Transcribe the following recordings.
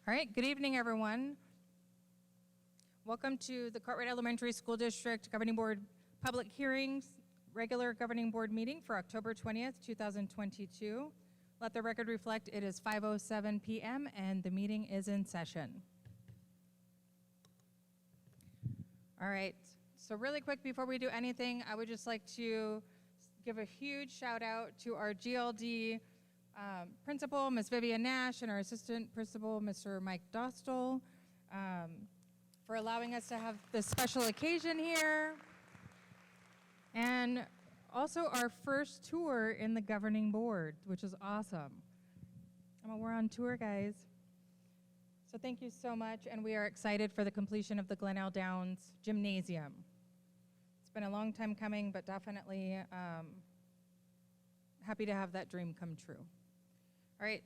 All right, good evening, everyone. Welcome to the Cartwright Elementary School District Governing Board Public Hearings, regular Governing Board meeting for October 20th, 2022. Let the record reflect it is 5:07 p.m. and the meeting is in session. All right, so really quick before we do anything, I would just like to give a huge shout out to our GLD principal, Ms. Vivian Nash, and our assistant principal, Mr. Mike Dostal, for allowing us to have this special occasion here. And also our first tour in the governing board, which is awesome. We're on tour, guys. So thank you so much, and we are excited for the completion of the Glenelg Downs Gymnasium. It's been a long time coming, but definitely happy to have that dream come true. All right,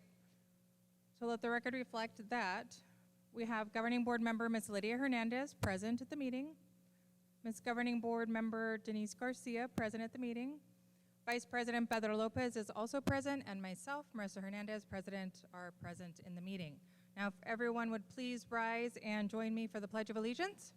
so let the record reflect that we have Governing Board Member Ms. Lydia Hernandez present at the meeting, Ms. Governing Board Member Denise Garcia present at the meeting, Vice President Pedro Lopez is also present, and myself, Marissa Hernandez, President, are present in the meeting. Now, if everyone would please rise and join me for the Pledge of Allegiance.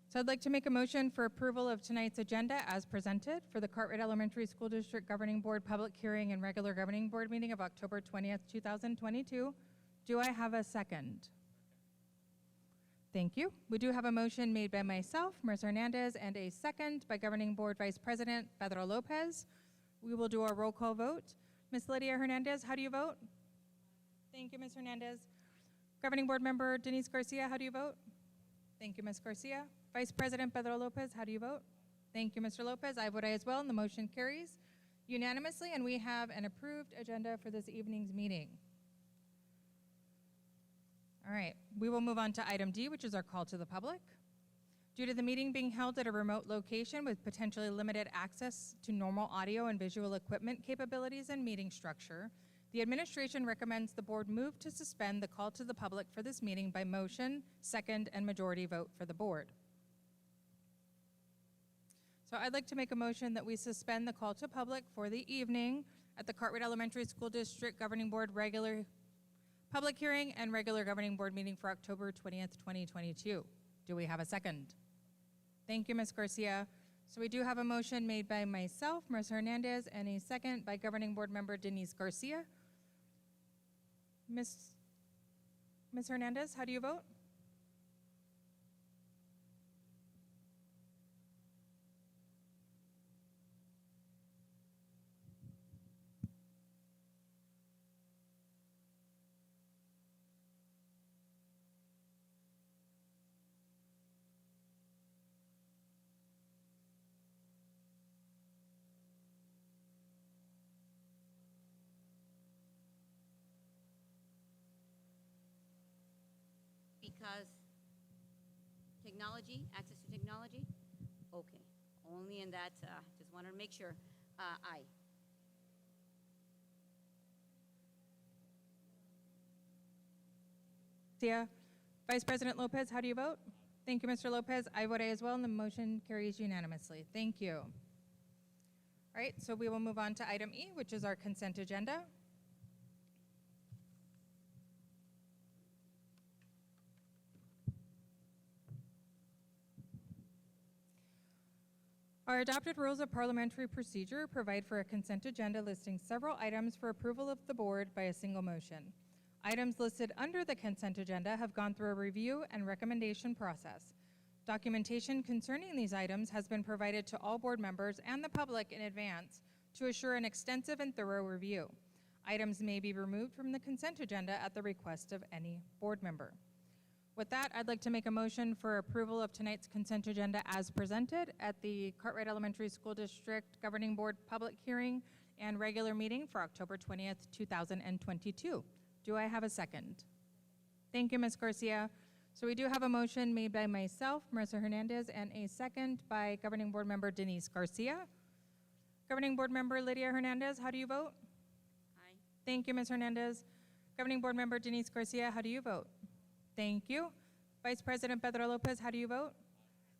So I'd like to make a motion for approval of tonight's agenda as presented for the Cartwright Elementary School District Governing Board Public Hearing and Regular Governing Board Meeting of October 20th, 2022. Do I have a second? Thank you. We do have a motion made by myself, Marissa Hernandez, and a second by Governing Board Vice President Pedro Lopez. We will do our roll call vote. Ms. Lydia Hernandez, how do you vote? Thank you, Ms. Hernandez. Governing Board Member Denise Garcia, how do you vote? Thank you, Ms. Garcia. Vice President Pedro Lopez, how do you vote? Thank you, Mr. Lopez. I vote aye as well, and the motion carries unanimously, and we have an approved agenda for this evening's meeting. All right, we will move on to item D, which is our call to the public. Due to the meeting being held at a remote location with potentially limited access to normal audio and visual equipment capabilities and meeting structure, the administration recommends the board move to suspend the call to the public for this meeting by motion, second, and majority vote for the board. So I'd like to make a motion that we suspend the call to public for the evening at the Cartwright Elementary School District Governing Board regular public hearing and regular governing board meeting for October 20th, 2022. Do we have a second? Thank you, Ms. Garcia. So we do have a motion made by myself, Marissa Hernandez, and a second by Governing Board Member Denise Garcia. Ms. Hernandez, how do you vote? Because technology, access to technology? Okay, only in that, just wanted to make sure. Aye. Vice President Lopez, how do you vote? Thank you, Mr. Lopez. I vote aye as well, and the motion carries unanimously. Thank you. All right, so we will move on to item E, which is our consent agenda. Our adopted rules of parliamentary procedure provide for a consent agenda listing several items for approval of the board by a single motion. Items listed under the consent agenda have gone through a review and recommendation process. Documentation concerning these items has been provided to all board members and the public in advance to assure an extensive and thorough review. Items may be removed from the consent agenda at the request of any board member. With that, I'd like to make a motion for approval of tonight's consent agenda as presented at the Cartwright Elementary School District Governing Board public hearing and regular meeting for October 20th, 2022. Do I have a second? Thank you, Ms. Garcia. So we do have a motion made by myself, Marissa Hernandez, and a second by Governing Board Member Denise Garcia. Governing Board Member Lydia Hernandez, how do you vote? Aye. Thank you, Ms. Hernandez. Governing Board Member Denise Garcia, how do you vote? Thank you. Vice President Pedro Lopez, how do you vote?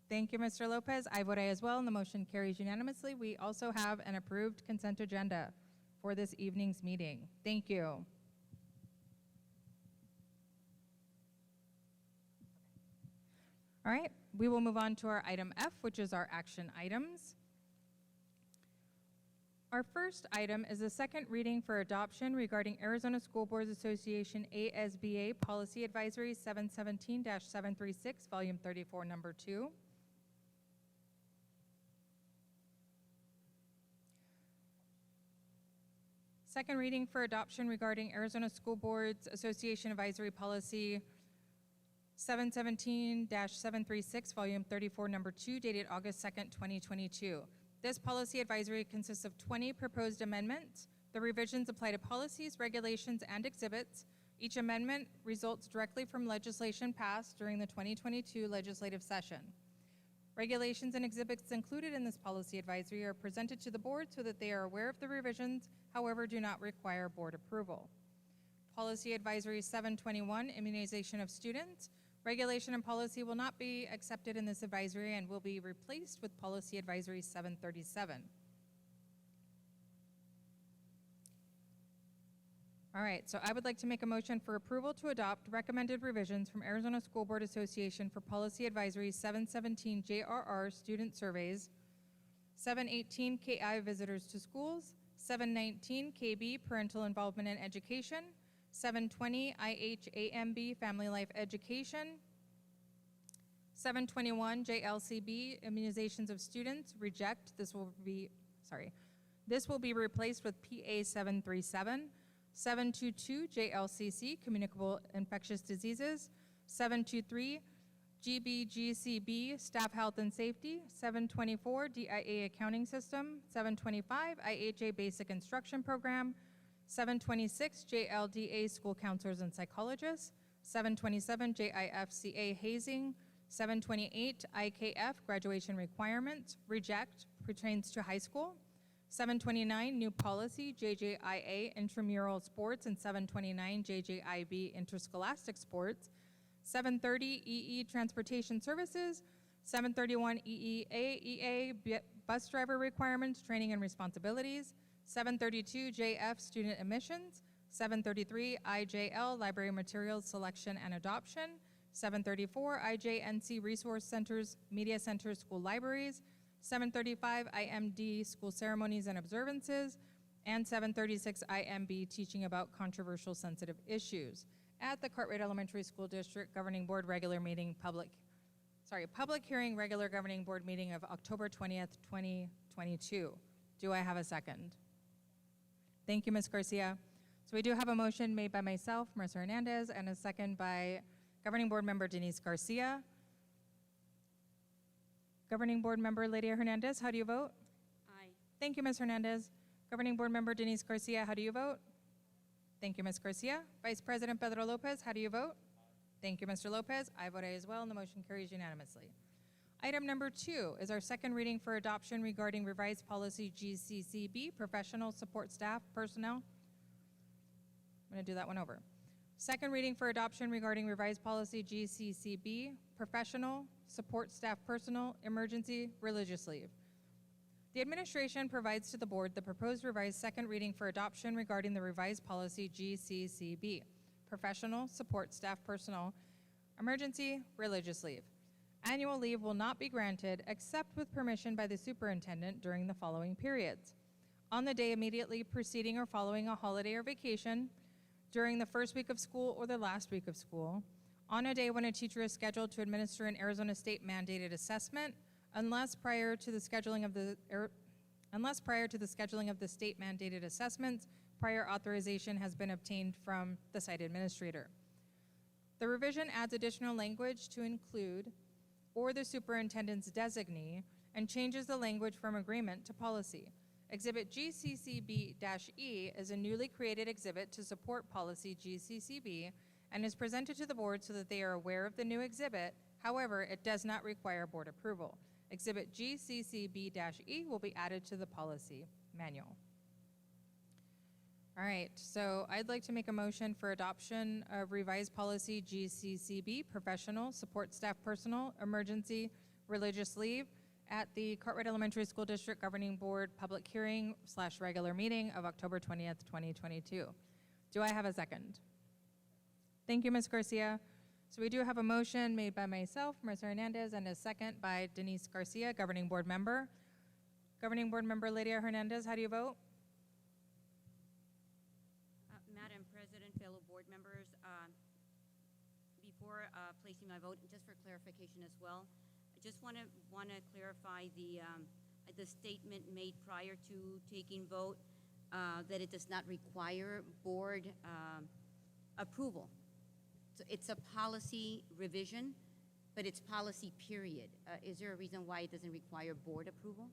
Thank you, Mr. Lopez. I vote aye as well, and the motion carries unanimously. We also have an approved consent agenda for this evening's meeting. Thank you. All right, we will move on to our item F, which is our action items. Our first item is the second reading for adoption regarding Arizona School Boards Association ASBA Policy Advisory 717-736, Volume 34, Number 2. Second reading for adoption regarding Arizona School Boards Association Advisory Policy 717-736, Volume 34, Number 2, dated August 2nd, 2022. This policy advisory consists of 20 proposed amendments. The revisions apply to policies, regulations, and exhibits. Each amendment results directly from legislation passed during the 2022 legislative session. Regulations and exhibits included in this policy advisory are presented to the board so that they are aware of the revisions, however, do not require board approval. Policy Advisory 721, Immunization of Students. Regulation and policy will not be accepted in this advisory and will be replaced with Policy Advisory 737. All right, so I would like to make a motion for approval to adopt recommended revisions from Arizona School Board Association for Policy Advisory 717 JRR Student Surveys, 718 KI Visitors to Schools, 719 KB Parental Involvement in Education, 720 IHAMB Family Life Education, 721 JLCB Immunizations of Students, reject. This will be replaced with PA 737, 722 JLCC Communicable Infectious Diseases, 723 GBGCB Staff Health and Safety, 724 DIA Accounting System, 725 IHA Basic Instruction Program, 726 JLDA School Counselors and Psychologists, 727 JIFCA Hazing, 728 IKF Graduation Requirements, reject, pertains to high school, 729 New Policy JJIA Intramural Sports, and 729 JJIB Interscholastic Sports, 730 EE Transportation Services, 731 EEA Bus Driver Requirements, Training and Responsibilities, 732 JF Student Admissions, 733 IJL Library Materials Selection and Adoption, 734 IJNC Resource Centers, Media Centers, School Libraries, 735 IMD School Ceremonies and Observances, and 736 IMB Teaching About Controversial Sensitive Issues at the Cartwright Elementary School District Governing Board regular meeting public hearing regular governing board meeting of October 20th, 2022. Do I have a second? Thank you, Ms. Garcia. So we do have a motion made by myself, Marissa Hernandez, and a second by Governing Board Member Denise Garcia. Governing Board Member Lydia Hernandez, how do you vote? Aye. Thank you, Ms. Hernandez. Governing Board Member Denise Garcia, how do you vote? Thank you, Ms. Garcia. Vice President Pedro Lopez, how do you vote? Thank you, Mr. Lopez. I vote aye as well, and the motion carries unanimously. Item number 2 is our second reading for adoption regarding revised policy GCCB, professional support staff personnel. I'm going to do that one over. Second reading for adoption regarding revised policy GCCB, professional support staff personnel, emergency religious leave. The administration provides to the board the proposed revised second reading for adoption regarding the revised policy GCCB, professional support staff personnel, emergency religious leave. Annual leave will not be granted except with permission by the superintendent during the following periods: on the day immediately preceding or following a holiday or vacation, during the first week of school or the last week of school, on a day when a teacher is scheduled to administer an Arizona state mandated assessment, unless prior to the scheduling of the state mandated assessments, prior authorization has been obtained from the site administrator. The revision adds additional language to include or the superintendent's designee and changes the language from agreement to policy. Exhibit GCCB-E is a newly created exhibit to support policy GCCB and is presented to the board so that they are aware of the new exhibit. However, it does not require board approval. Exhibit GCCB-E will be added to the policy manual. All right, so I'd like to make a motion for adoption of revised policy GCCB, professional, support staff personal, emergency, religious leave at the Cartwright Elementary School District Governing Board public hearing / regular meeting of October 20th, 2022. Do I have a second? Thank you, Ms. Garcia. So we do have a motion made by myself, Marissa Hernandez, and a second by Denise Garcia, Governing Board Member. Governing Board Member Lydia Hernandez, how do you vote? Madam President, fellow board members, before placing my vote, just for clarification as well, I just want to clarify the statement made prior to taking vote that it does not require board approval. So it's a policy revision, but it's policy period. Is there a reason why it doesn't require board approval?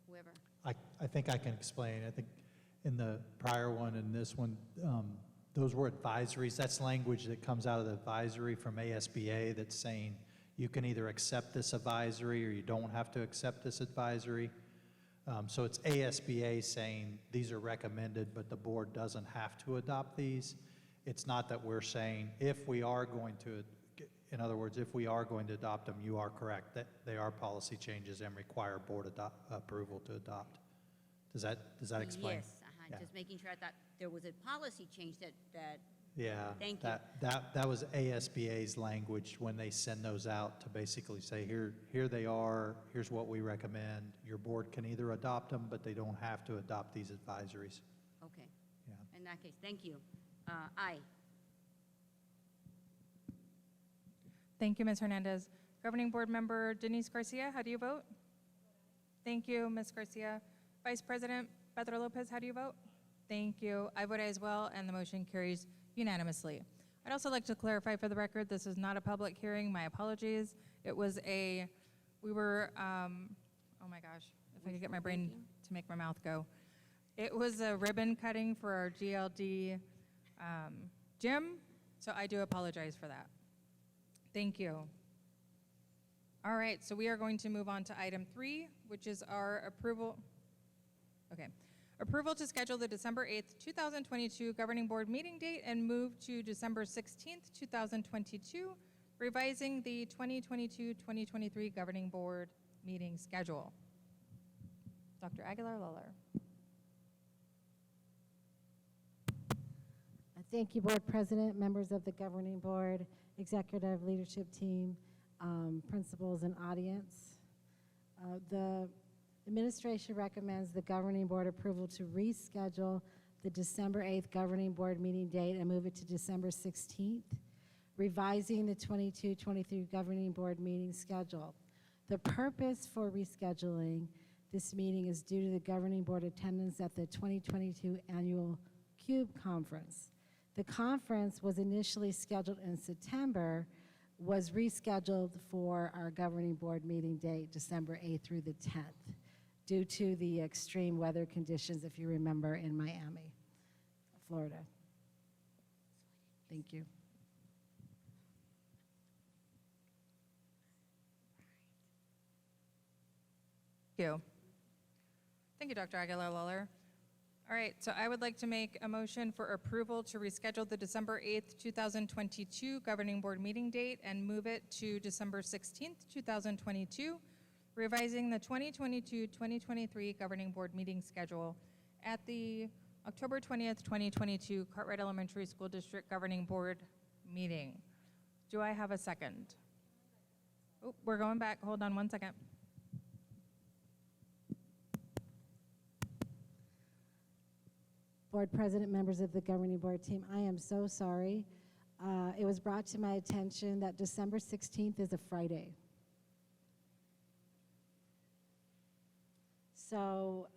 Whoever. I think I can explain. I think in the prior one and this one, those were advisories. That's language that comes out of the advisory from ASBA that's saying you can either accept this advisory or you don't have to accept this advisory. So it's ASBA saying these are recommended, but the board doesn't have to adopt these. It's not that we're saying if we are going to, in other words, if we are going to adopt them, you are correct, that they are policy changes and require board approval to adopt. Does that explain? Yes, Yeah. just making sure that there was a policy change that Yeah, Thank you. that was ASBA's language when they send those out to basically say, here they are, here's what we recommend. Your board can either adopt them, but they don't have to adopt these advisories. okay. Yeah. In that case, thank you. Aye. Thank you, Ms. Hernandez. Governing Board Member Denise Garcia, how do you vote? Thank you, Ms. Garcia. Vice President Pedro Lopez, how do you vote? Thank you. I vote as well, and the motion carries unanimously. I'd also like to clarify for the record, this is not a public hearing. My apologies. It was oh my gosh, if I could get my brain to make my mouth go. It was a ribbon cutting for our GLD gym, so I do apologize for that. Thank you. All right, so we are going to move on to item 3, which is our approval. Okay. Approval to schedule the December 8th, 2022 Governing Board meeting date and move to December 16th, 2022, revising the 2022-2023 Governing Board meeting schedule. Dr. Aguilar-Lawler. Thank you, Board President, members of the Governing Board, Executive Leadership Team, principals, and audience. The Administration recommends the Governing Board approval to reschedule the December 8th Governing Board meeting date and move it to December 16th, revising the 22-23 Governing Board meeting schedule. The purpose for rescheduling this meeting is due to the Governing Board attendance at the 2022 Annual CUBE Conference. The conference was initially scheduled in September, was rescheduled for our Governing Board meeting date, December 8th through the 10th, due to the extreme weather conditions, if you remember, in Miami, Florida. Thank you. Thank you. Thank you, Dr. Aguilar-Lawler. All right, so I would like to make a motion for approval to reschedule the December 8th, 2022 Governing Board meeting date and move it to December 16th, 2022, revising the 2022-2023 Governing Board meeting schedule at the October 20th, 2022 Cartwright Elementary School District Governing Board meeting. Do I have a second? Oh, we're going back. Hold on one second. Board President, members of the Governing Board team, I am so sorry. It was brought to my attention that December 16th is a Friday. So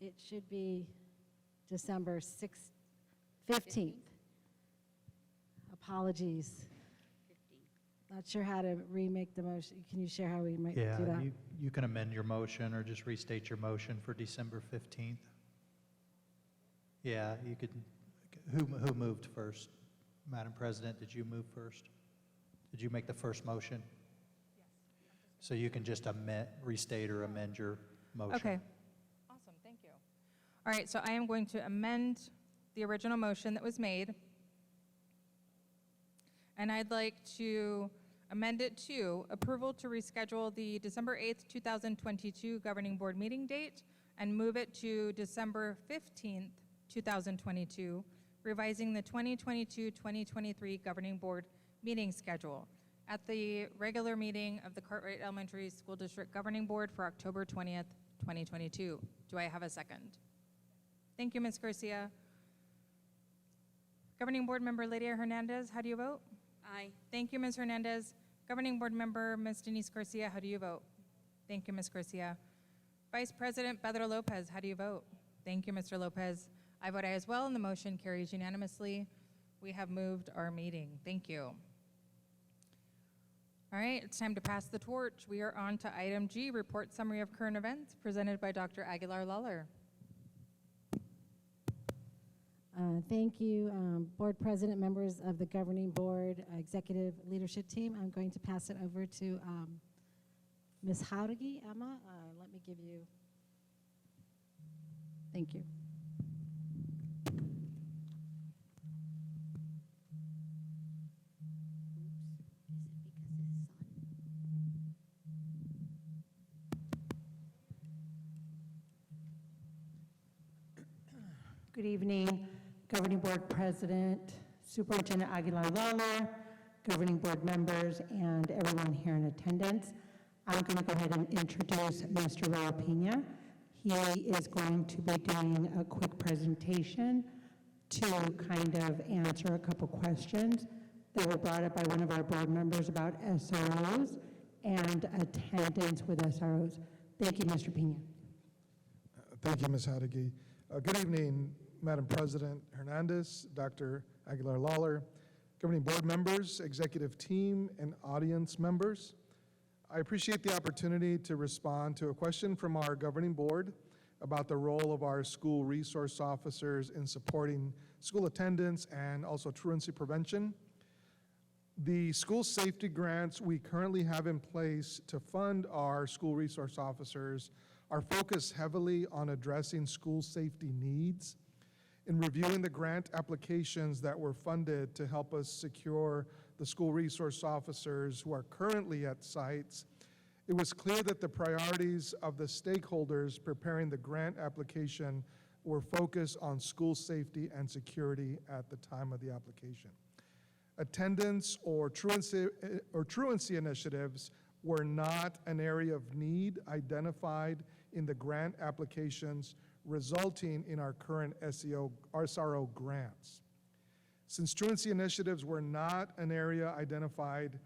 it should be December 15th. Apologies. Not sure how to remake the motion. Can you share how we might do Yeah, that? you can amend your motion or just restate your motion for December 15th. Yeah, you could, who moved first? Madam President, did you move first? Did you make the first motion? Yes. So you can just restate or amend your motion. Okay. Awesome, thank you. All right, so I am going to amend the original motion that was made. And I'd like to amend it to approval to reschedule the December 8th, 2022 Governing Board meeting date and move it to December 15th, 2022, revising the 2022-2023 Governing Board meeting schedule at the regular meeting of the Cartwright Elementary School District Governing Board for October 20th, 2022. Do I have a second? Thank you, Ms. Garcia. Governing Board Member Lydia Hernandez, how do you vote? Aye. Thank you, Ms. Hernandez. Governing Board Member Ms. Denise Garcia, how do you vote? Thank you, Ms. Garcia. Vice President Pedro Lopez, how do you vote? Thank you, Mr. Lopez. I vote aye as well, and the motion carries unanimously. We have moved our meeting. Thank you. All right, it's time to pass the torch. We are on to item G, report summary of current events, presented by Dr. Aguilar Lawler. Thank you, Board President, members of the Governing Board, Executive Leadership Team. I'm going to pass it over to Ms. Jauregui, Emma. Let me give you, thank you. Good evening, Governing Board President, Superintendent Aguilar Lawler, Governing Board members, and everyone here in attendance. I'm going to go ahead and introduce Mr. Raul Pena. He is going to be doing a quick presentation to kind of answer a couple questions that were brought up by one of our board members about SROs and attendance with SROs. Thank you, Mr. Pena. Thank you, Ms. Jauregui. Good evening, Madam President Hernandez, Dr. Aguilar Lawler, Governing Board members, executive team, and audience members. I appreciate the opportunity to respond to a question from our Governing Board about the role of our school resource officers in supporting school attendance and also truancy prevention. The school safety grants we currently have in place to fund our school resource officers are focused heavily on addressing school safety needs. In reviewing the grant applications that were funded to help us secure the school resource officers who are currently at sites, it was clear that the priorities of the stakeholders preparing the grant application were focused on school safety and security at the time of the application. Attendance or truancy initiatives were not an area of need identified in the grant applications, resulting in our current SRO grants. Since truancy initiatives were not an area identified,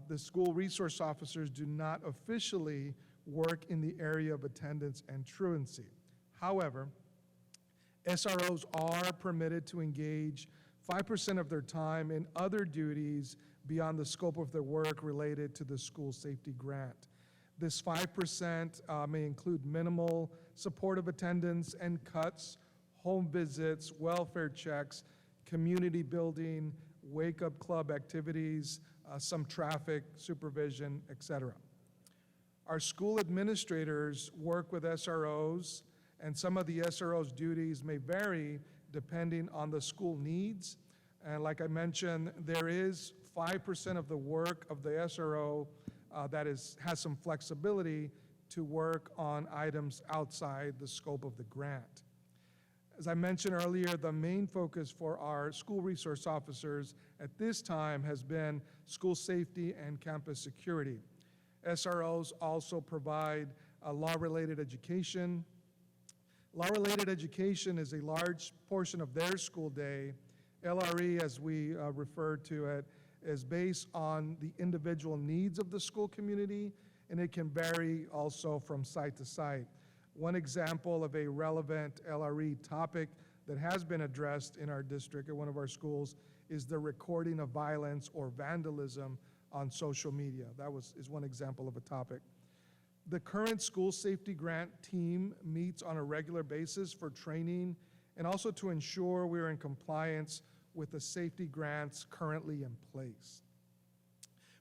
the school resource officers do not officially work in the area of attendance and truancy. However, SROs are permitted to engage 5% of their time in other duties beyond the scope of their work related to the school safety grant. This 5% may include minimal supportive attendance and cuts, home visits, welfare checks, community building, wake-up club activities, some traffic supervision, etc. Our school administrators work with SROs, and some of the SRO's duties may vary depending on the school needs. And like I mentioned, there is 5% of the work of the SRO that has some flexibility to work on items outside the scope of the grant. As I mentioned earlier, the main focus for our school resource officers at this time has been school safety and campus security. SROs also provide law-related education. Law-related education is a large portion of their school day. LRE, as we refer to it, is based on the individual needs of the school community, and it can vary also from site to site. One example of a relevant LRE topic that has been addressed in our district at one of our schools is the recording of violence or vandalism on social media. That is one example of a topic. The current school safety grant team meets on a regular basis for training and also to ensure we're in compliance with the safety grants currently in place.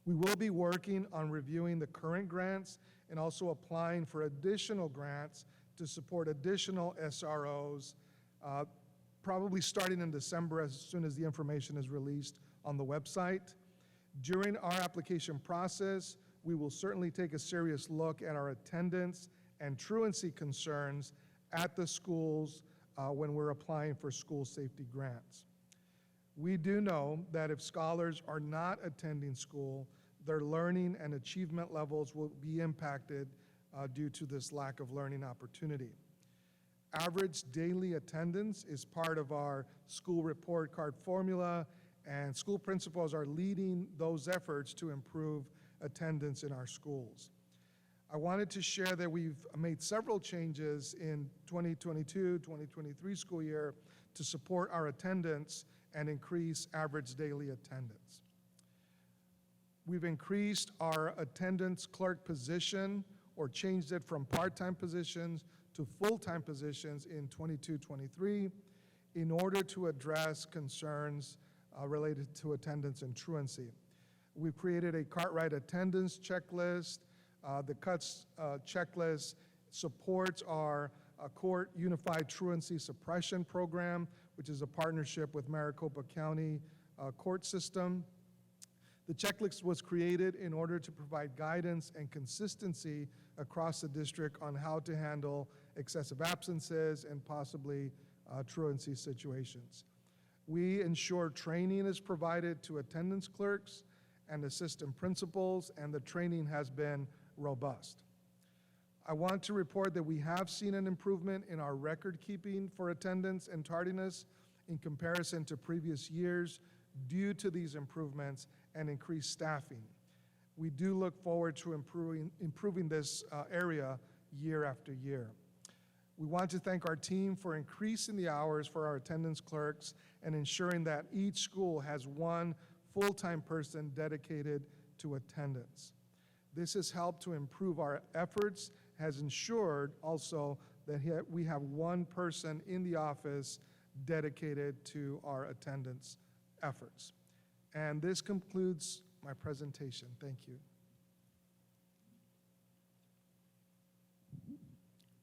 We will be working on reviewing the current grants and also applying for additional grants to support additional SROs, probably starting in December as soon as the information is released on the website. During our application process, we will certainly take a serious look at our attendance and truancy concerns at the schools when we're applying for school safety grants. We do know that if scholars are not attending school, their learning and achievement levels will be impacted due to this lack of learning opportunity. Average daily attendance is part of our school report card formula, and school principals are leading those efforts to improve attendance in our schools. I wanted to share that we've made several changes in 2022-2023 school year to support our attendance and increase average daily attendance. We've increased our attendance clerk position or changed it from part-time positions to full-time positions in 22-23 in order to address concerns related to attendance and truancy. We've created a Cartwright attendance checklist. The CUTS checklist supports our Court Unified Truancy Suppression Program, which is a partnership with Maricopa County Court System. The checklist was created in order to provide guidance and consistency across the district on how to handle excessive absences and possibly truancy situations. We ensure training is provided to attendance clerks and assistant principals, and the training has been robust. I want to report that we have seen an improvement in our record keeping for attendance and tardiness in comparison to previous years due to these improvements and increased staffing. We do look forward to improving this area year after year. We want to thank our team for increasing the hours for our attendance clerks and ensuring that each school has one full-time person dedicated to attendance. This has helped to improve our efforts, has ensured also that we have one person in the office dedicated to our attendance efforts. And this concludes my presentation. Thank you.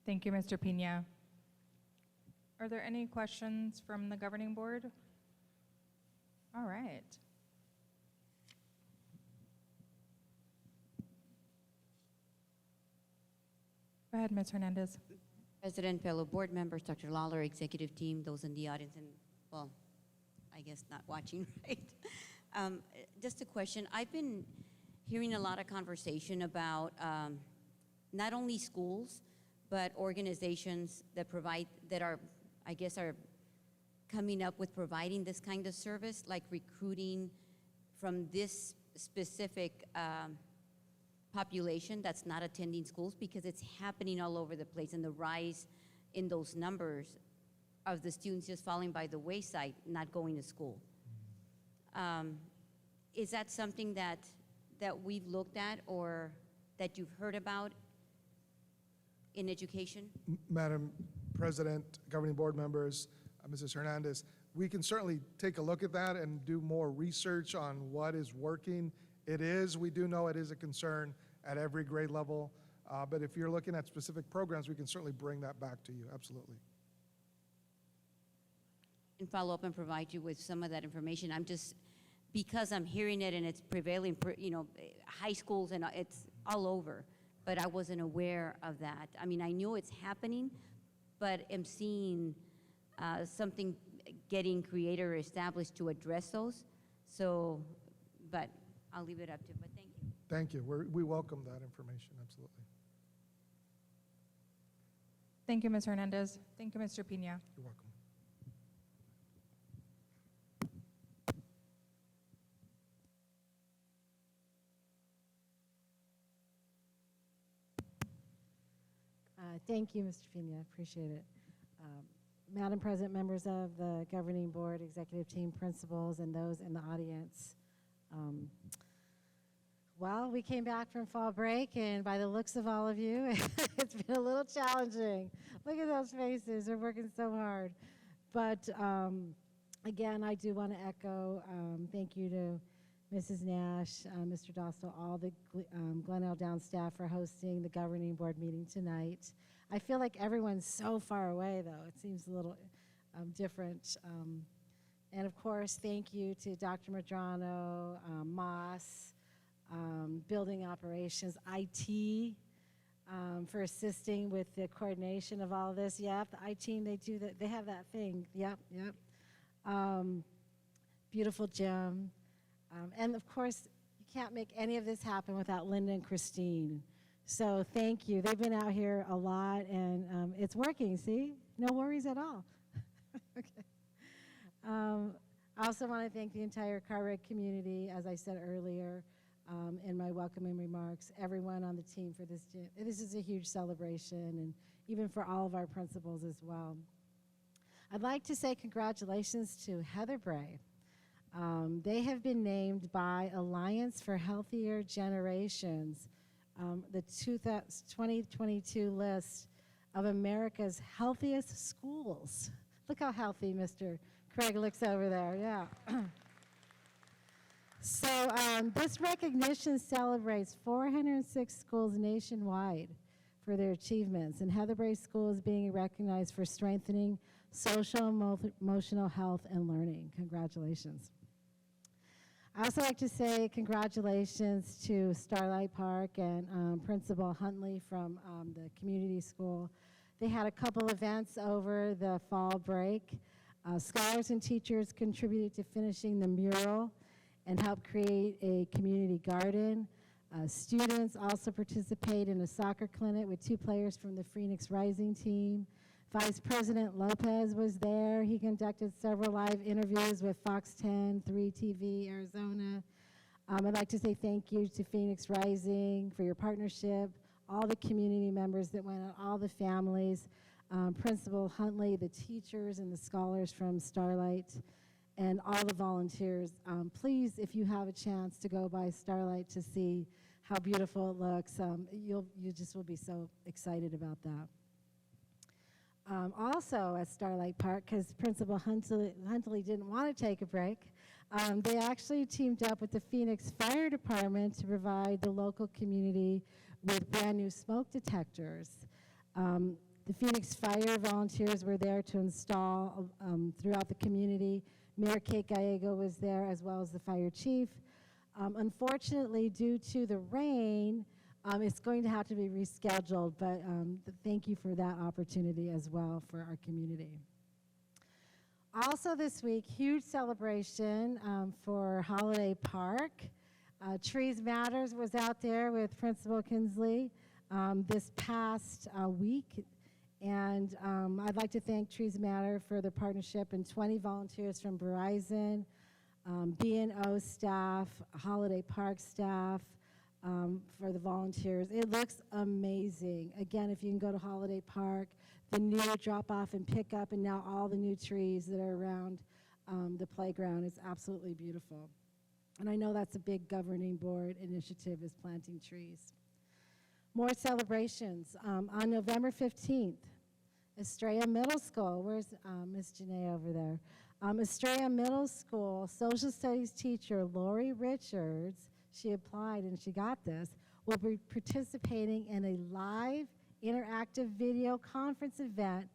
Thank you, Mr. Pena. Are there any questions from the governing board? All right. Go ahead, Ms. Hernandez. President, fellow board members, Dr. Lawler, executive team, those in the audience, and, well, I guess not watching, right? Just a question. I've been hearing a lot of conversation about not only schools, but organizations that provide, that are, I guess, are coming up with providing this kind of service, like recruiting from this specific population that's not attending schools, because it's happening all over the place, and the rise in those numbers of the students just falling by the wayside, not going to school. Is that something that we've looked at or that you've heard about in education? Madam President, governing board members, Mrs. Hernandez, we can certainly take a look at that and do more research on what is working. We do know it is a concern at every grade level, but if you're looking at specific programs, we can certainly bring that back to you, absolutely. And follow up and provide you with some of that information. I'm just, because I'm hearing it and it's prevailing, high schools and it's all over, but I wasn't aware of that. I mean, I knew it's happening, but am seeing something getting created or established to address those. So, but I'll leave it up to, but thank you. Thank you. We welcome that information, absolutely. Thank you, Ms. Hernandez. Thank you, Mr. Pena. You're welcome. Thank you, Mr. Pena, appreciate it. Madam President, members of the governing board, executive team, principals, and those in the audience. Well, we came back from fall break, and by the looks of all of you, it's been a little challenging. Look at those faces. They're working so hard. But again, I do want to echo thank you to Mrs. Nash, Mr. Dostal, all the Glen L. Down staff for hosting the governing board meeting tonight. I feel like everyone's so far away, though. It seems a little different. And of course, thank you to Dr. Madrano, Moss, building operations, IT, for assisting with the coordination of all of this. Yep, the IT team, they do that. They have that thing. Yep. Beautiful gym. And of course, you can't make any of this happen without Linda and Christine. So thank you. They've been out here a lot, and it's working, see? No worries at all. Okay. I also want to thank the entire Cartwright community, as I said earlier, in my welcoming remarks, everyone on the team for this gym. This is a huge celebration, and even for all of our principals as well. I'd like to say congratulations to Heather Bray. They have been named by Alliance for Healthier Generations, the 2022 list of America's healthiest schools. Look how healthy Mr. Craig looks over there, yeah. So this recognition celebrates 406 schools nationwide for their achievements, and Heather Bray School is being recognized for strengthening social and emotional health and learning. Congratulations. I also like to say congratulations to Starlight Park and Principal Huntley from the community school. They had a couple events over the fall break. Scholars and teachers contributed to finishing the mural and helped create a community garden. Students also participate in a soccer clinic with 2 players from the Phoenix Rising team. Vice President Lopez was there. He conducted several live interviews with Fox 10, 3 TV, Arizona. I'd like to say thank you to Phoenix Rising for your partnership, all the community members that went out, all the families, Principal Huntley, the teachers and the scholars from Starlight, and all the volunteers. Please, if you have a chance to go by Starlight to see how beautiful it looks, you just will be so excited about that. Also at Starlight Park, because Principal Huntley didn't want to take a break, they actually teamed up with the Phoenix Fire Department to provide the local community with brand new smoke detectors. The Phoenix Fire volunteers were there to install throughout the community. Mayor Kate Gallego was there, as well as the fire chief. Unfortunately, due to the rain, it's going to have to be rescheduled, but thank you for that opportunity as well for our community. Also this week, huge celebration for Holiday Park. Trees Matters was out there with Principal Kinsley this past week, and I'd like to thank Trees Matter for the partnership and 20 volunteers from Verizon, B&O staff, Holiday Park staff, for the volunteers. It looks amazing. Again, if you can go to Holiday Park, the new drop-off and pick-up, and now all the new trees that are around the playground is absolutely beautiful. And I know that's a big governing board initiative, is planting trees. More celebrations. On November 15th, Estrella Middle School, where's Miss Janae over there? Estrella Middle School social studies teacher Lori Richards, she applied and she got this, will be participating in a live interactive video conference event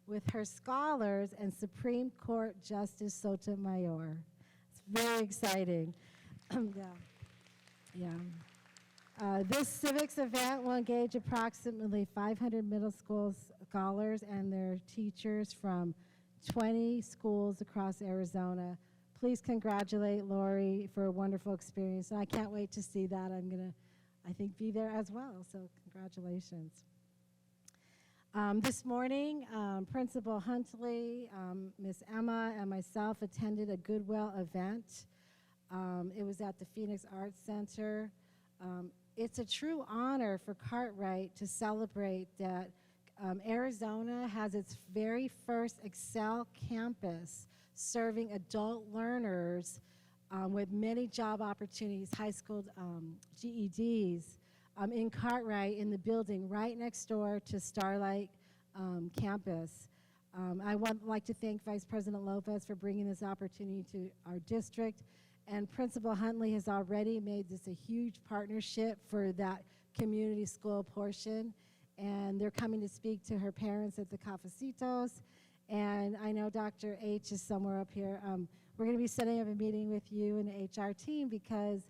with her scholars and Supreme Court Justice Sotomayor. It's very exciting. This civics event will engage approximately 500 middle school scholars and their teachers from 20 schools across Arizona. Please congratulate Lori for a wonderful experience. And I can't wait to see that. I'm going to, I think, be there as well. So congratulations. This morning, Principal Huntley, Miss Emma, and myself attended a Goodwill event. It was at the Phoenix Arts Center. It's a true honor for Cartwright to celebrate that Arizona has its very first Excel campus serving adult learners with many job opportunities, high school GEDs, in Cartwright in the building right next door to Starlight campus. I would like to thank Vice President Lopez for bringing this opportunity to our district. And Principal Huntley has already made this a huge partnership for that community school portion. And they're coming to speak to her parents at the Cafecitos. And I know Dr. H is somewhere up here. We're going to be setting up a meeting with you and the HR team because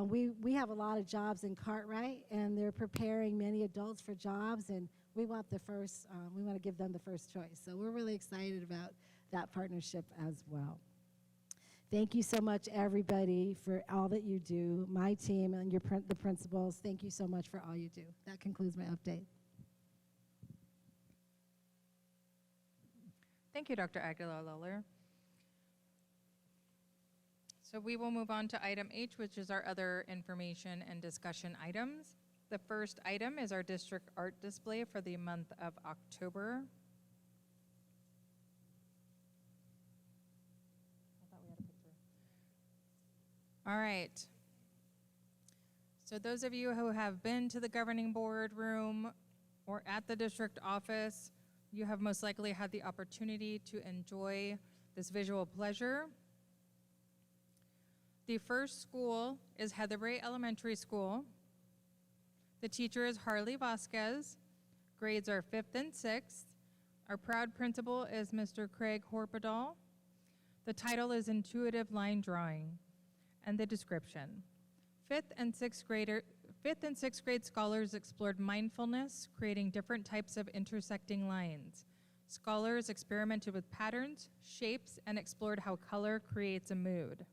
we have a lot of jobs in Cartwright, and they're preparing many adults for jobs, and we want we want to give them the first choice. So we're really excited about that partnership as well. Thank you so much, everybody, for all that you do. My team and the principals, thank you so much for all you do. That concludes my update. Thank you, Dr. Aguilar-Lawler. So we will move on to item H, which is our other information and discussion items. The first item is our district art display for the month of October. I thought we had a picture. All right. So those of you who have been to the governing board room or at the district office, you have most likely had the opportunity to enjoy this visual pleasure. The first school is Heatherbrae Elementary School. The teacher is Harley Vasquez. Grades are 5th and 6th. Our proud principal is Mr. Craig Horpadal. The title is Intuitive Line Drawing. And the description. 5th and 6th grade scholars explored mindfulness, creating different types of intersecting lines. Scholars experimented with patterns, shapes, and explored how color creates a mood.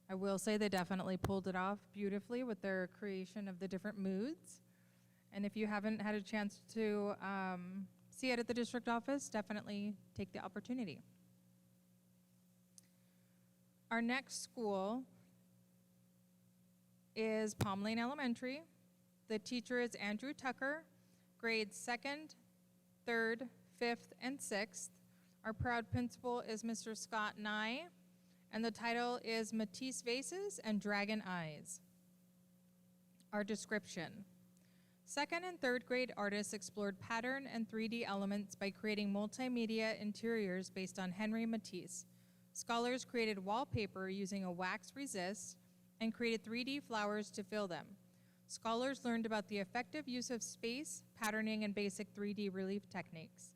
I will say they definitely pulled it off beautifully with their creation of the different moods. And if you haven't had a chance to see it at the district office, definitely take the opportunity. Our next school is Palm Lane Elementary. The teacher is Andrew Tucker, grades 2nd, 3rd, 5th, and 6th. Our proud principal is Mr. Scott Nye, and the title is Matisse Vases and Dragon Eyes. Our description. 2nd and 3rd grade artists explored pattern and 3D elements by creating multimedia interiors based on Henri Matisse. Scholars created wallpaper using a wax resist and created 3D flowers to fill them. Scholars learned about the effective use of space, patterning, and basic 3D relief techniques.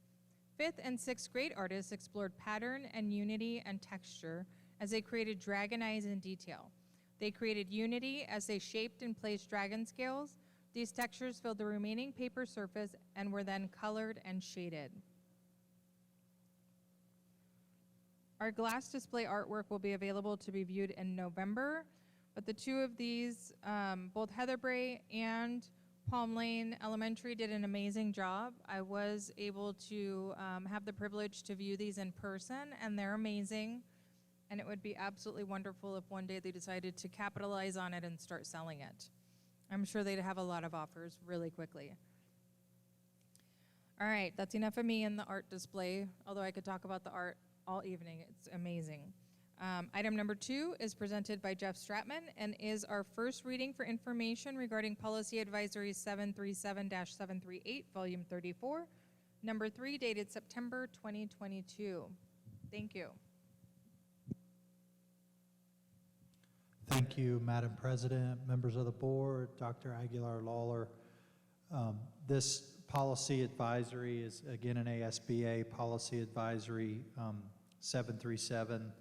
5th and 6th grade artists explored pattern and unity and texture as they created dragon eyes in detail. They created unity as they shaped and placed dragon scales. These textures filled the remaining paper surface and were then colored and shaded. Our glass display artwork will be available to be viewed in November, but the two of these, both Heatherbrae and Palm Lane Elementary, did an amazing job. I was able to have the privilege to view these in person, and they're amazing. And it would be absolutely wonderful if one day they decided to capitalize on it and start selling it. I'm sure they'd have a lot of offers really quickly. All right, that's enough of me in the art display, although I could talk about the art all evening. It's amazing. Item number 2 is presented by Jeff Stratman and is our first reading for information regarding Policy Advisory 737-738, Volume 34, number 3, dated September 2022. Thank you. Thank you, Madam President, members of the board, Dr. Aguilar-Lawler. This policy advisory is, again, an ASBA policy advisory 737.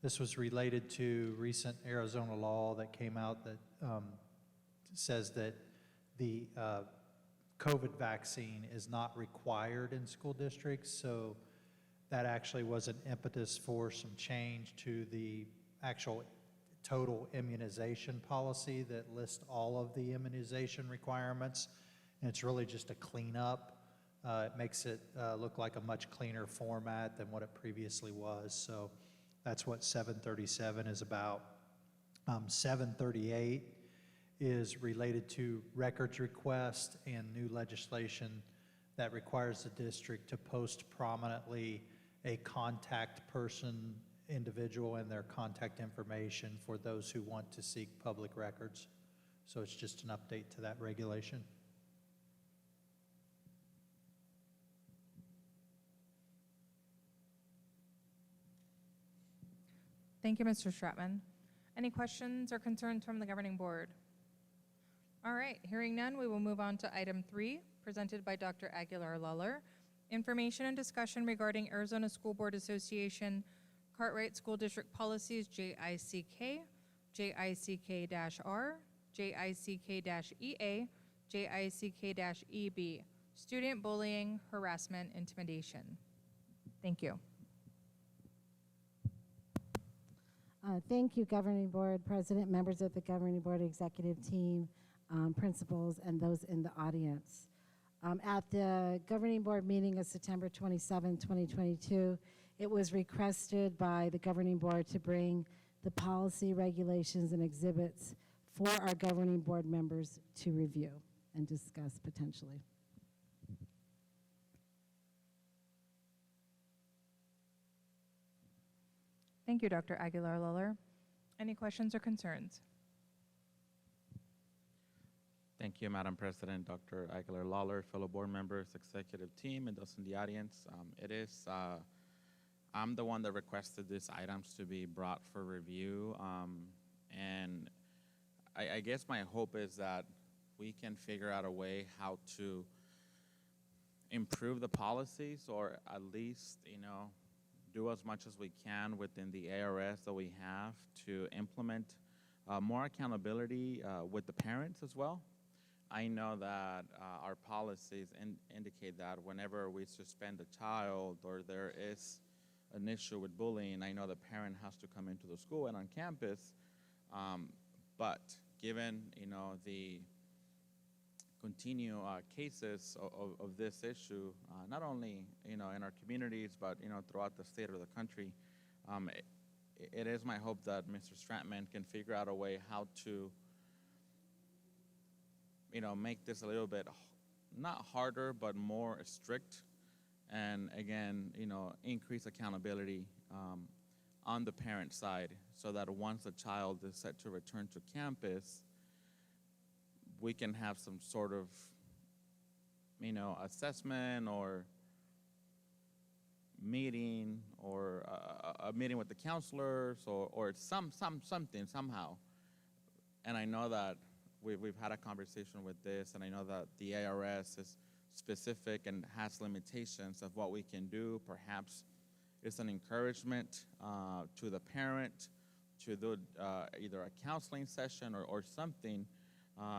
This was related to recent Arizona law that came out that says that the COVID vaccine is not required in school districts. So that actually was an impetus for some change to the actual total immunization policy that lists all of the immunization requirements. And it's really just a cleanup. It makes it look like a much cleaner format than what it previously was. So that's what 737 is about. 738 is related to records request and new legislation that requires the district to post prominently a contact person individual and their contact information for those who want to seek public records. So it's just an update to that regulation. Thank you, Mr. Stratman. Any questions or concerns from the governing board? All right, hearing none, we will move on to item 3, presented by Dr. Aguilar-Lawler. Information and discussion regarding Arizona School Board Association Cartwright School District Policies JICK, JICK-R, JICK-EA, JICK-EB, student bullying, harassment, intimidation. Thank you. Thank you, Governing Board President, members of the Governing Board Executive Team, principals, and those in the audience. At the Governing Board meeting of September 27, 2022, it was requested by the Governing Board to bring the policy, regulations, and exhibits for our Governing Board members to review and discuss potentially. Thank you, Dr. Aguilar-Lawler. Any questions or concerns? Thank you, Madam President, Dr. Aguilar-Lawler, fellow board members, executive team, and those in the audience. I'm the one that requested these items to be brought for review, and I guess my hope is that we can figure out a way how to improve the policies, or at least, do as much as we can within the ARS that we have to implement more accountability with the parents as well. I know that our policies indicate that whenever we suspend a child or there is an issue with bullying, I know the parent has to come into the school and on campus. But given the continued cases of this issue, not only in our communities but throughout the state or the country, it is my hope that Mr. Stratman can figure out a way how to make this a little bit not harder but more strict, and again increase accountability on the parent side, so that once the child is set to return to campus, we can have some sort of assessment or meeting, or a meeting with the counselors, or something somehow. And I know that we've had a conversation with this, and I know that the ARS is specific and has limitations of what we can do. Perhaps it's an encouragement to the parent to do either a counseling session or something,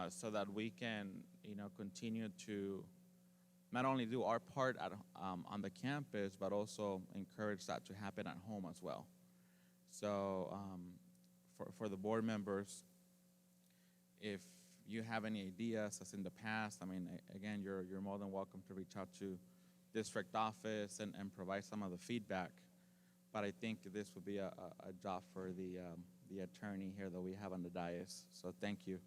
so that we can continue to not only do our part on the campus, but also encourage that to happen at home as well. So for the board members, if you have any ideas, as in the past, again, you're more than welcome to reach out to district office and provide some of the feedback. But I think this would be a job for the attorney here that we have on the dais. So thank you.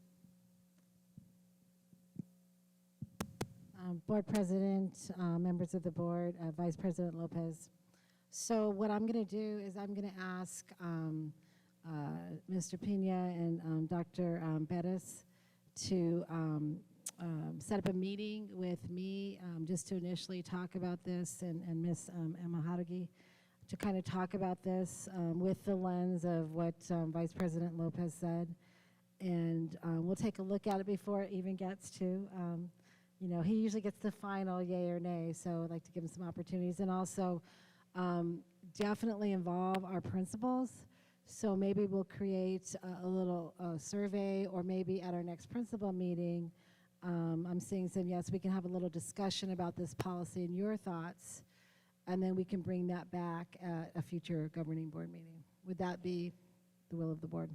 Board President, members of the board, Vice President Lopez. So what I'm going to do is I'm going to ask Mr. Pena and Dr. Bettis to set up a meeting with me just to initially talk about this, and Ms. Emma Hadagi, to kind of talk about this with the lens of what Vice President Lopez said. And we'll take a look at it before it even gets to he usually gets the final yay or nay, so I'd like to give him some opportunities. And also definitely involve our principals. So maybe we'll create a little survey, or maybe at our next principal meeting, I'm seeing some, yes, we can have a little discussion about this policy and your thoughts, and then we can bring that back at a future governing board meeting. Would that be the will of the board?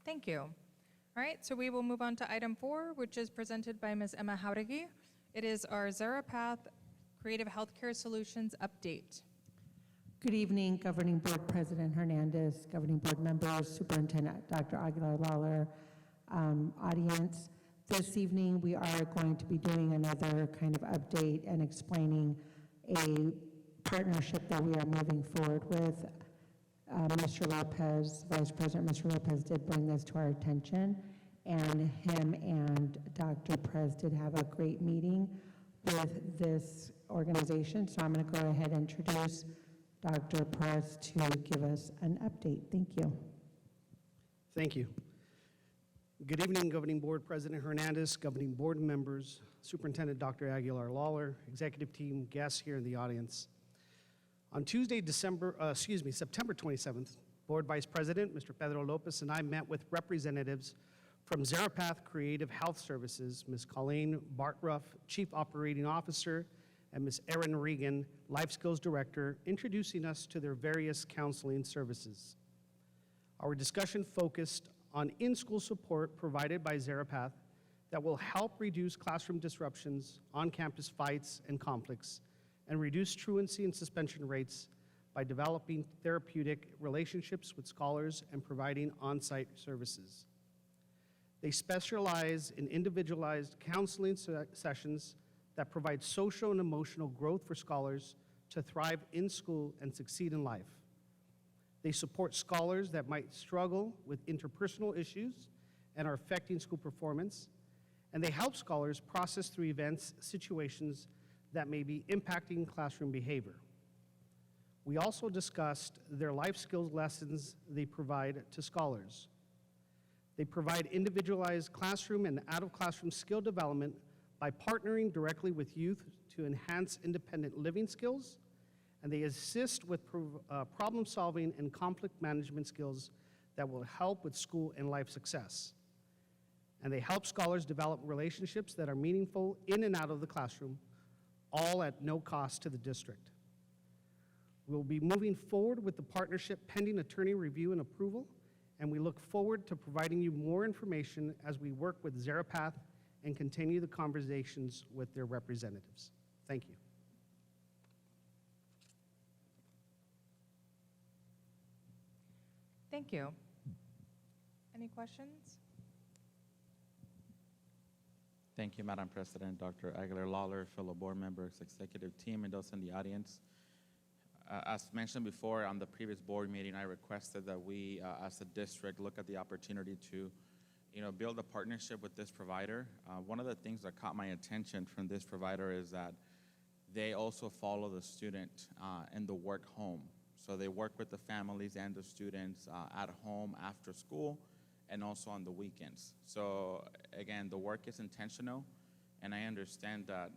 Thank you. All right, so we will move on to item 4, which is presented by Ms. Emma Haurigi. It is our Zarapath Creative Healthcare Solutions update. Good evening, Governing Board President Hernandez, Governing Board members, Superintendent Dr. Aguilar Lawler, audience. This evening, we are going to be doing another kind of update and explaining a partnership that we are moving forward with. Mr. Lopez, Vice President Mr. Lopez did bring this to our attention, and him and Dr. Perez did have a great meeting with this organization. So I'm going to go ahead and introduce Dr. Perez to give us an update. Thank you. Thank you. Good evening, Governing Board President Hernandez, Governing Board members, Superintendent Dr. Aguilar Lawler, executive team, guests here in the audience. On Tuesday, September 27th, Board Vice President Mr. Pedro Lopez and I met with representatives from Zarapath Creative Health Services, Ms. Colleen Bartruff, Chief Operating Officer, and Ms. Erin Regan, Life Skills Director, introducing us to their various counseling services. Our discussion focused on in-school support provided by Zarapath that will help reduce classroom disruptions, on-campus fights and conflicts, and reduce truancy and suspension rates by developing therapeutic relationships with scholars and providing on-site services. They specialize in individualized counseling sessions that provide social and emotional growth for scholars to thrive in school and succeed in life. They support scholars that might struggle with interpersonal issues and are affecting school performance, and they help scholars process through events, situations that may be impacting classroom behavior. We also discussed their life skills lessons they provide to scholars. They provide individualized classroom and out-of-classroom skill development by partnering directly with youth to enhance independent living skills, and they assist with problem solving and conflict management skills that will help with school and life success. And they help scholars develop relationships that are meaningful in and out of the classroom, all at no cost to the district. We'll be moving forward with the partnership pending attorney review and approval, and we look forward to providing you more information as we work with Zarapath and continue the conversations with their representatives. Thank you. Thank you. Any questions? Thank you, Madam President, Dr. Aguilar Lawler, fellow board members, executive team, and those in the audience. As mentioned before, on the previous board meeting, I requested that we, as a district, look at the opportunity to, build a partnership with this provider. One of the things that caught my attention from this provider is that they also follow the student and the work home. So they work with the families and the students at home after school and also on the weekends. So again, the work is intentional, and I understand that,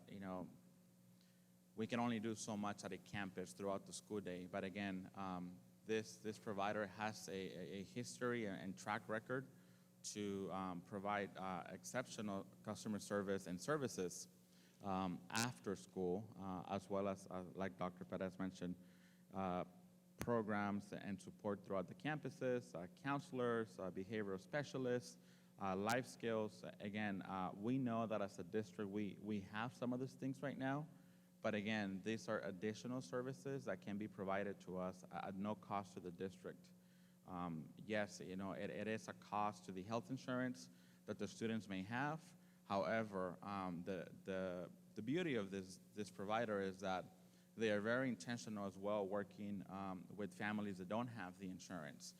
we can only do so much at a campus throughout the school day. But again, this provider has a history and track record to provide exceptional customer service and services after school, as well as, like Dr. Perez mentioned, programs and support throughout the campuses, counselors, behavioral specialists, life skills. Again, we know that as a district, we have some of these things right now, but again, these are additional services that can be provided to us at no cost to the district. Yes, it is a cost to the health insurance that the students may have. However, the beauty of this provider is that they are very intentional as well, working with families that don't have the insurance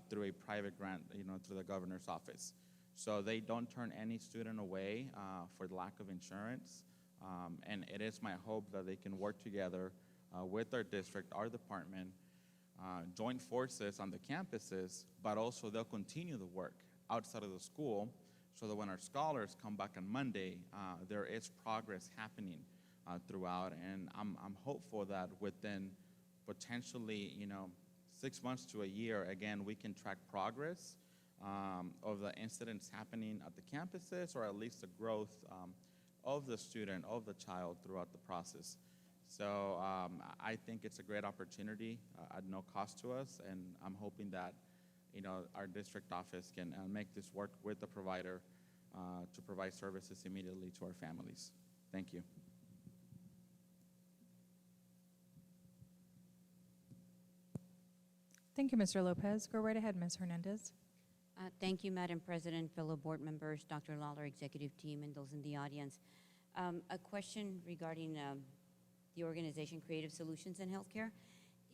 through a private grant, through the governor's office. So they don't turn any student away for the lack of insurance. And it is my hope that they can work together with our district, our department, join forces on the campuses, but also they'll continue the work outside of the school so that when our scholars come back on Monday, there is progress happening throughout. And I'm hopeful that within potentially, 6 months to a year, again, we can track progress of the incidents happening at the campuses, or at least the growth of the student, of the child throughout the process. So I think it's a great opportunity at no cost to us, and I'm hoping that our district office can make this work with the provider to provide services immediately to our families. Thank you. Thank you, Mr. Lopez. Go right ahead, Ms. Hernandez. Thank you, Madam President, fellow board members, Dr. Lawler, executive team, and those in the audience. A question regarding the organization Creative Solutions in Healthcare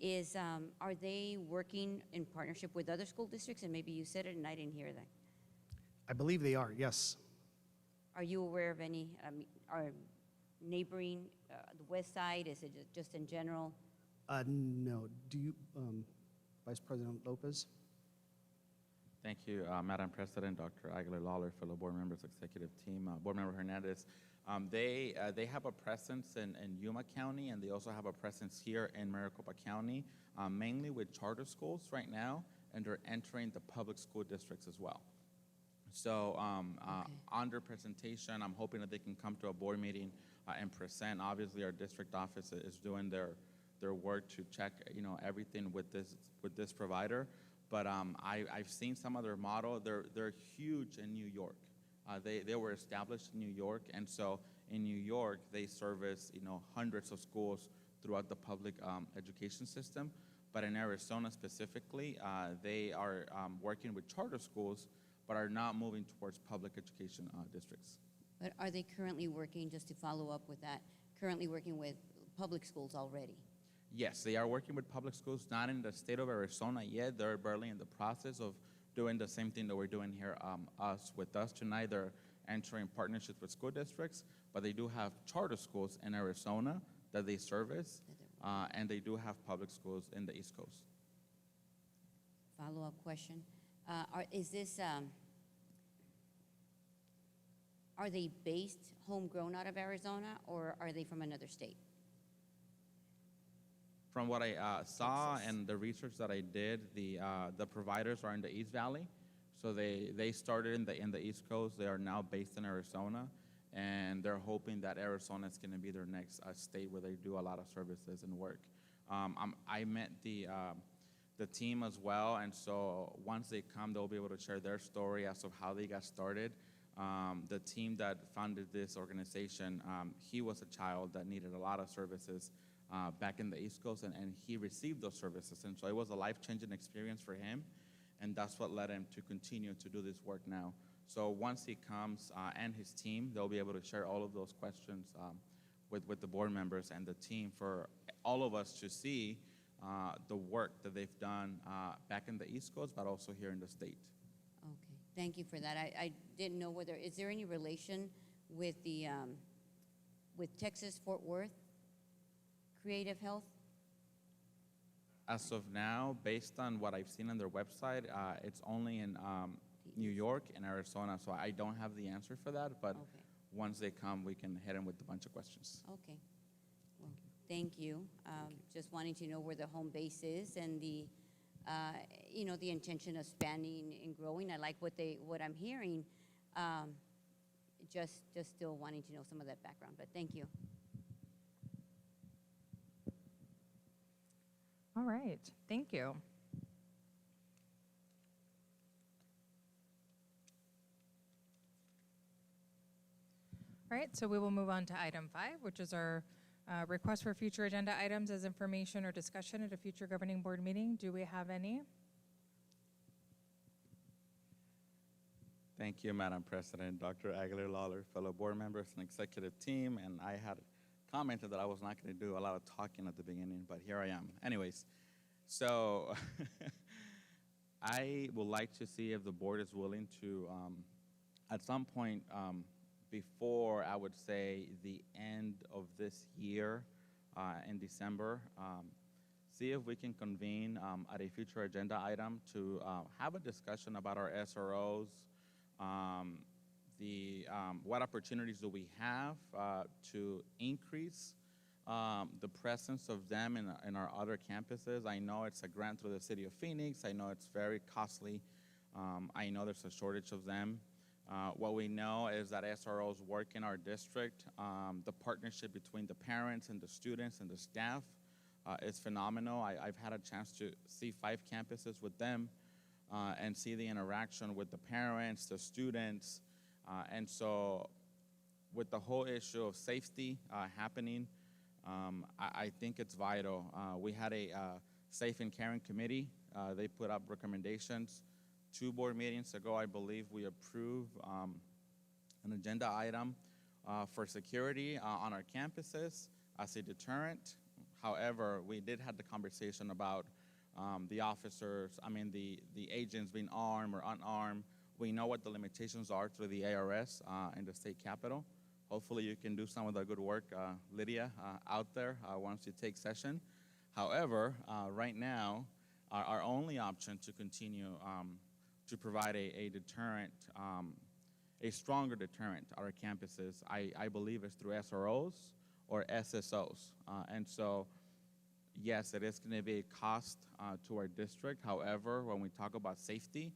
is, are they working in partnership with other school districts? And maybe you said it and I didn't hear that. I believe they are, yes. Are you aware of any, are neighboring, the west side, is it just in general? No. Do you, Vice President Lopez? Thank you, Madam President, Dr. Aguilar Lawler, fellow board members, executive team, Board Member Hernandez. They have a presence in Yuma County, and they also have a presence here in Maricopa County, mainly with charter schools right now, and they're entering the public school districts as well. So under presentation, I'm hoping that they can come to a board meeting and present. Obviously, our district office is doing their work to check, everything with this provider. But I've seen some of their model. They're huge in New York. They were established in New York, and so in New York they service hundreds of schools throughout the public education system. But in Arizona specifically, they are working with charter schools, but are not moving towards public education districts. But are they currently working, just to follow up with that, currently working with public schools already? Yes, they are working with public schools, not in the state of Arizona yet. They're barely in the process of doing the same thing that we're doing here with us tonight. They're entering partnerships with school districts, but they do have charter schools in Arizona that they service, and they do have public schools in the East Coast. Follow-up question. Are they based, homegrown out of Arizona, or are they from another state? From what I saw Texas. and the research that I did, the providers are in the East Valley, so they started in the East Coast. They are now based in Arizona, and they're hoping that Arizona is going to be their next state where they do a lot of services and work. I met the team as well, and so once they come, they'll be able to share their story as of how they got started. The team that founded this organization, he was a child that needed a lot of services back in the East Coast, and he received those services. And so it was a life-changing experience for him, and that's what led him to continue to do this work now. So once he comes and his team, they'll be able to share all of those questions with the board members and the team for all of us to see the work that they've done back in the East Coast, but also here in the state. Okay, thank you for that. I didn't know whether, is there any relation with with Texas Fort Worth Creative Health? As of now, based on what I've seen on their website, it's only in New York and Arizona, so I don't have the answer for that, but Okay. once they come, we can hit them with a bunch of questions. Okay. Well, thank you. Just wanting to know where the home base is and the intention of expanding and growing. I like what I'm hearing. Just still wanting to know some of that background, but thank you. All right, thank you. All right, so we will move on to item 5, which is our request for future agenda items as information or discussion at a future governing board meeting. Do we have any? Thank you, Madam President, Dr. Aguilar Lawler, fellow board members and executive team, and I had commented that I was not going to do a lot of talking at the beginning, but here I am. Anyways, so I would like to see if the board is willing to, at some point before, I would say, the end of this year in December, see if we can convene at a future agenda item to have a discussion about our SROs, what opportunities do we have to increase the presence of them in our other campuses. I know it's a grant through the city of Phoenix. I know it's very costly. I know there's a shortage of them. What we know is that SROs work in our district. The partnership between the parents and the students and the staff is phenomenal. I've had a chance to see 5 campuses with them and see the interaction with the parents, the students. And so with the whole issue of safety happening, I think it's vital. We had a Safe and Caring Committee. They put up recommendations. 2 board meetings ago, I believe we approved an agenda item for security on our campuses as a deterrent. However, we did have the conversation about the officers, the agents being armed or unarmed. We know what the limitations are through the ARS in the state capitol. Hopefully you can do some of the good work, Lydia, out there once you take session. However, right now, our only option to continue to provide a deterrent, a stronger deterrent at our campuses, I believe is through SROs or SSOs. And so, yes, it is going to be a cost to our district. However, when we talk about safety,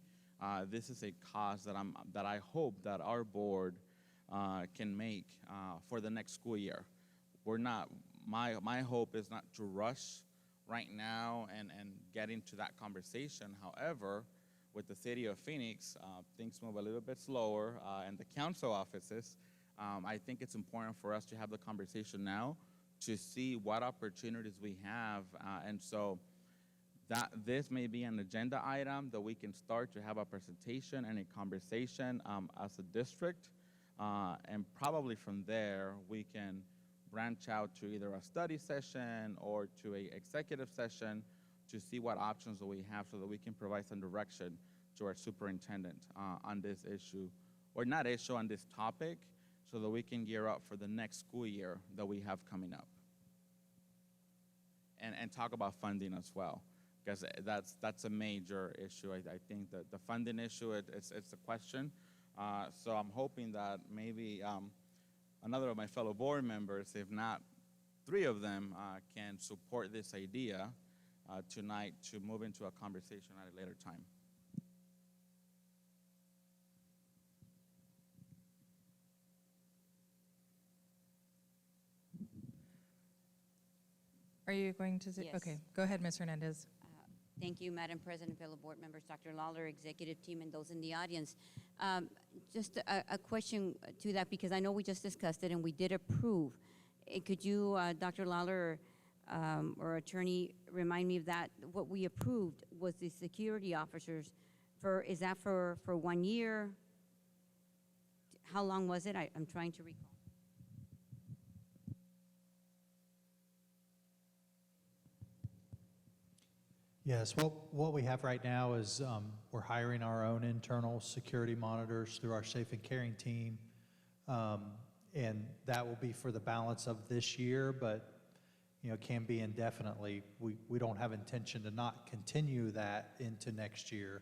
this is a cost that I hope that our board can make for the next school year. We're not, my hope is not to rush right now and get into that conversation. However, with the city of Phoenix, things move a little bit slower, and the council offices, I think it's important for us to have the conversation now to see what opportunities we have, and so that this may be an agenda item that we can start to have a presentation and a conversation as a district, and probably from there we can branch out to either a study session or to a executive session to see what options that we have so that we can provide some direction to our superintendent on this issue, or not issue, on this topic, so that we can gear up for the next school year that we have coming up. And talk about funding as well, because that's a major issue. I think that the funding issue, it's a question. So I'm hoping that maybe another of my fellow board members, if not 3 of them, can support this idea tonight to move into a conversation at a later time. Are you going to say? Yes. Okay, go ahead, Ms. Hernandez. Thank you, Madam President, fellow board members, Dr. Lawler, executive team, and those in the audience. Just a question to that, because I know we just discussed it and we did approve. Could you, Dr. Lawler or attorney, remind me of that? What we approved was the security officers is that for 1 year? How long was it? I'm trying to recall. Yes, what we have right now is we're hiring our own internal security monitors through our Safe and Caring team, and that will be for the balance of this year, but can be indefinitely. We don't have intention to not continue that into next year,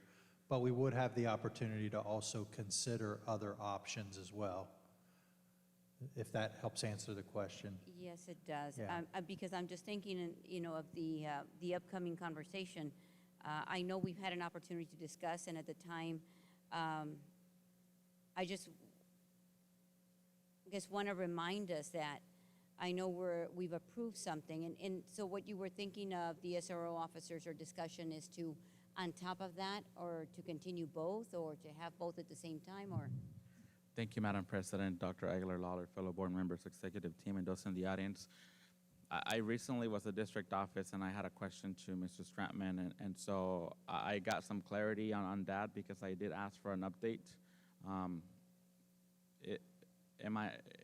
but we would have the opportunity to also consider other options as well, if that helps answer the question. Yes, it does. Yeah. Because I'm just thinking, of the upcoming conversation. I know we've had an opportunity to discuss, and at the time, I just want to remind us that I know we've approved something, and so what you were thinking of the SRO officers or discussion is to, on top of that, or to continue both, or to have both at the same time, or? Thank you, Madam President, Dr. Aguilar-Lawler, fellow board members, executive team, and those in the audience. I recently was at district office, and I had a question to Mr. Stratman, and so I got some clarity on that because I did ask for an update.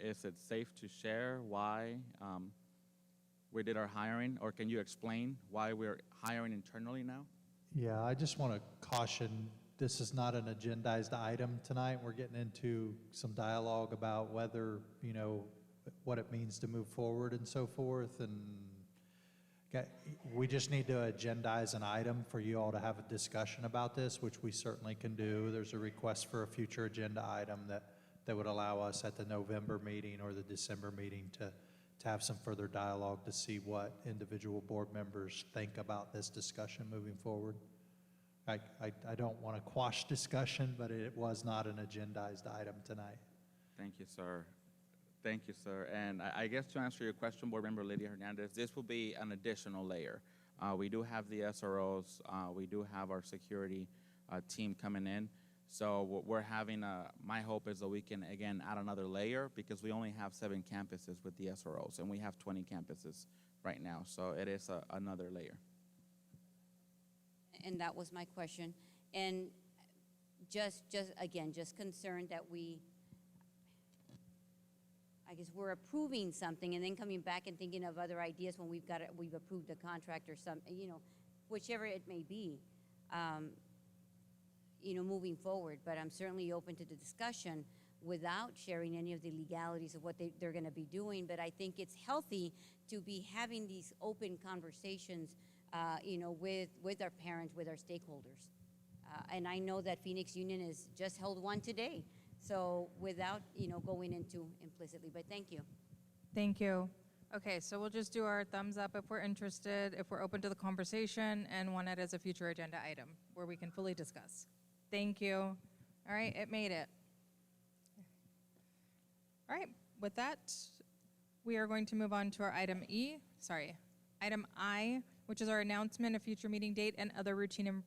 Is it safe to share why we did our hiring, or can you explain why we're hiring internally now? Yeah, I just want to caution, this is not an agendized item tonight. We're getting into some dialogue about whether, what it means to move forward and so forth. And we just need to agendize an item for you all to have a discussion about this, which we certainly can do. There's a request for a future agenda item that would allow us at the November meeting or the December meeting to have some further dialogue to see what individual board members think about this discussion moving forward. I don't want to quash discussion, but it was not an agendized item tonight. Thank you, sir. Thank you, sir. And I guess to answer your question, Board Member Lydia Hernandez, this will be an additional layer. We do have the SROs. We do have our security team coming in. So we're having my hope is that we can, again, add another layer because we only have 7 campuses with the SROs, and we have 20 campuses right now. So it is another layer. And that was my question. And just concerned that I guess we're approving something and then coming back and thinking of other ideas when we've approved a contract or some, whichever it may be, moving forward. But I'm certainly open to the discussion without sharing any of the legalities of what they're going to be doing. But I think it's healthy to be having these open conversations, with our parents, with our stakeholders. And I know that Phoenix Union has just held one today. So without, going into implicitly, but thank you. Thank you. Okay, so we'll just do our thumbs up if we're interested, if we're open to the conversation, and want it as a future agenda item where we can fully discuss. Thank you. All right, it made it. All right, with that, we are going to move on to our item I, which is our announcement of future meeting date and other routine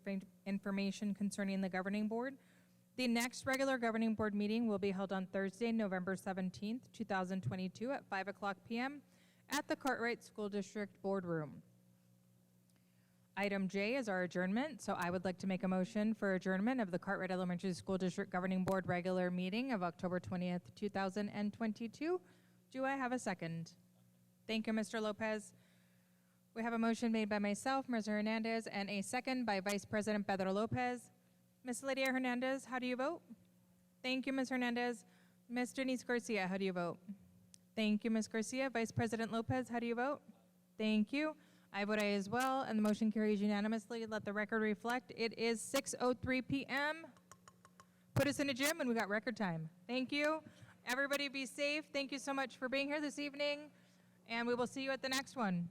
information concerning the governing board. The next regular governing board meeting will be held on Thursday, November 17th, 2022 at 5:00 p.m. at the Cartwright School District Boardroom. Item J is our adjournment, so I would like to make a motion for adjournment of the Cartwright Elementary School District Governing Board regular meeting of October 20th, 2022. Do I have a second? Thank you, Mr. Lopez. We have a motion made by myself, Mr. Hernandez, and a second by Vice President Pedro Lopez. Ms. Lydia Hernandez, how do you vote? Thank you, Ms. Hernandez. Ms. Denise Garcia, how do you vote? Thank you, Ms. Garcia. Vice President Lopez, how do you vote? Thank you. I vote aye as well, and the motion carries unanimously. Let the record reflect. It is 6:03 p.m. Put us in a gym, and we got record time. Thank you. Everybody be safe. Thank you so much for being here this evening, and we will see you at the next one.